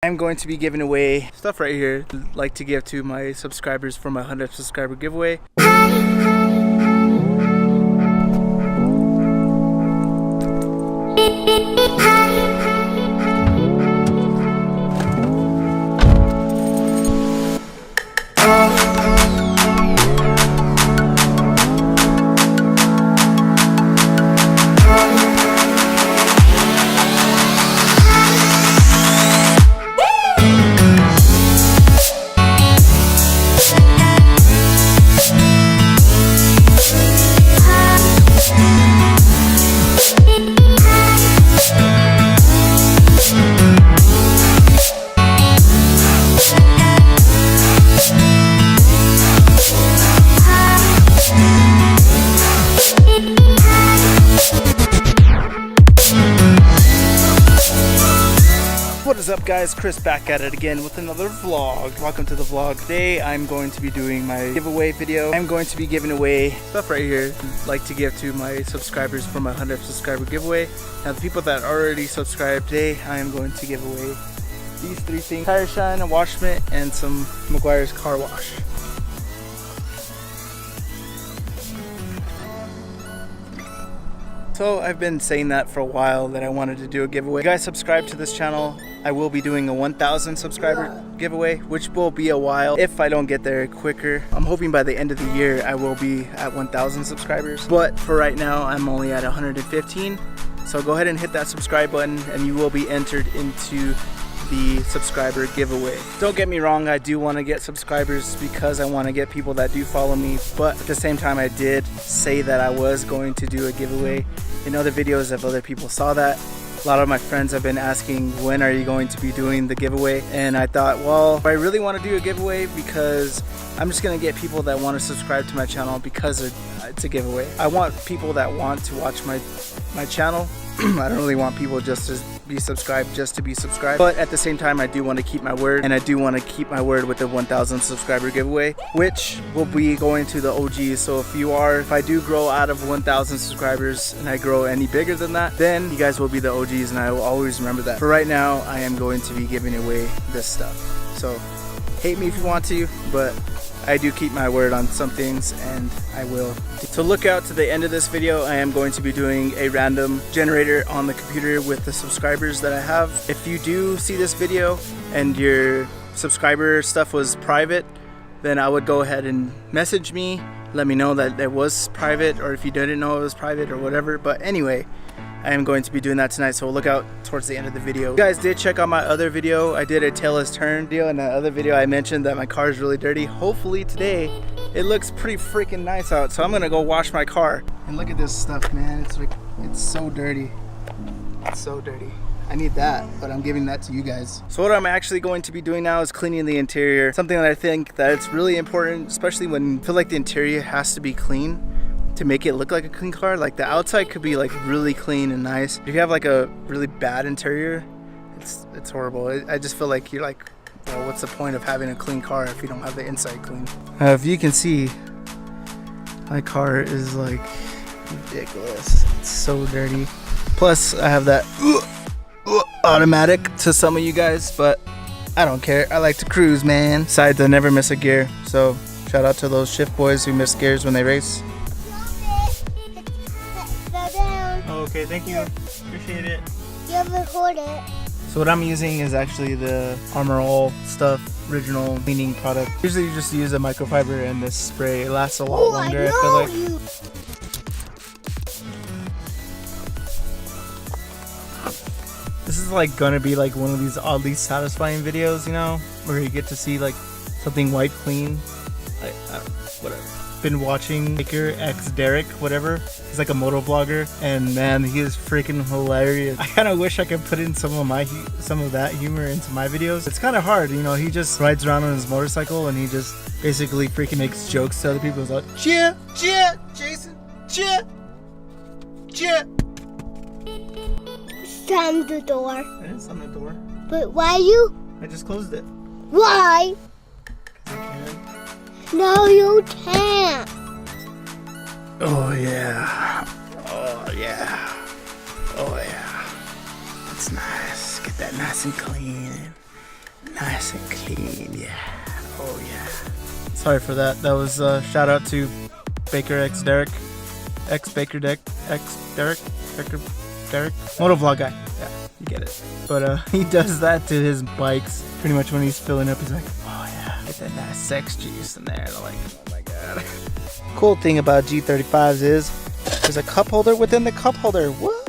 I'm going to be giving away stuff right here. I'd like to give to my subscribers for my 100th subscriber giveaway. What is up, guys? Chris back at it again with another vlog. Welcome to the vlog. Today I'm going to be doing my giveaway video. I'm going to be giving away stuff right here I'd like to give to my subscribers for my 100th subscriber giveaway. Now the people that already subscribed, today I am going to give away these three things: tire shine, a wash mitt, and some McGuire's car wash. So I've been saying that for a while that I wanted to do a giveaway. If you guys subscribe to this channel, I will be doing a 1,000 subscriber giveaway, which will be a while if I don't get there quicker. I'm hoping by the end of the year I will be at 1,000 subscribers. But for right now, I'm only at 115. So go ahead and hit that subscribe button and you will be entered into the subscriber giveaway. Don't get me wrong, I do want to get subscribers because I want to get people that do follow me, but at the same time I did say that I was going to do a giveaway. In other videos if other people saw that, a lot of my friends have been asking, when are you going to be doing the giveaway? And I thought, well, if I really want to do a giveaway, because I'm just going to get people that want to subscribe to my channel because it's a giveaway. I want people that want to watch my channel. I don't really want people just to be subscribed just to be subscribed, but at the same time I do want to keep my word, and I do want to keep my word with the 1,000 subscriber giveaway, which will be going to the OGs. So if I do grow out of 1,000 subscribers and I grow any bigger than that, then you guys will be the OGs, and I will always remember that. For right now, I am going to be giving away this stuff, so hate me if you want to, but I do keep my word on some things, and I will. So look out to the end of this video. I am going to be doing a random generator on the computer with the subscribers that I have. If you do see this video and your subscriber stuff was private, then I would go ahead and message me, let me know that it was private, or if you didn't know it was private or whatever. But anyway, I am going to be doing that tonight, so look out towards the end of the video. You guys did check out my other video. I did a tailless turn deal. In that other video I mentioned that my car is really dirty. Hopefully today it looks pretty freaking nice out, so I'm gonna go wash my car. And look at this stuff, man. It's so dirty. It's so dirty. I need that, but I'm giving that to you guys. So what I'm actually going to be doing now is cleaning the interior. Something that I think that it's really important, especially when I feel like the interior has to be clean to make it look like a clean car. Like the outside could be like really clean and nice. If you have like a really bad interior, it's horrible. I just feel like you're like, well, what's the point of having a clean car if you don't have the inside clean? If you can see, my car is like ridiculous. It's so dirty. Plus I have that automatic to some of you guys, but I don't care. I like to cruise, man. Besides, I never miss a gear. So shout out to those shift boys who miss gears when they race. Okay, thank you. Appreciate it. You have to hold it. So what I'm using is actually the Armor All stuff, original cleaning product. Usually you just use a microfiber and this spray. It lasts a lot longer, I feel like. This is like gonna be like one of these oddly satisfying videos, you know, where you get to see like something white clean. Whatever. Been watching Maker X Derek, whatever. He's like a moto vlogger, and man, he is freaking hilarious. I kind of wish I could put in some of that humor into my videos. It's kind of hard, you know. He just rides around on his motorcycle and he just basically freaking makes jokes to other people. He's like, cheer, Jason, cheer. Slam the door. It is on the door. But why you? I just closed it. Why? I can. No, you can't. Oh yeah. Oh yeah. Oh yeah. That's nice. Get that nice and clean. nice and clean. Yeah. Oh yeah. Sorry for that. That was shout out to Baker X Derek. X Baker Deck. X Derek. Baker Derek. Motovlog guy. Yeah, you get it. But he does that to his bikes. Pretty much when he's filling up, he's like, oh yeah, get that nice sex juice in there. They're like, oh my god. Cool thing about G35s is there's a cup holder within the cup holder. What?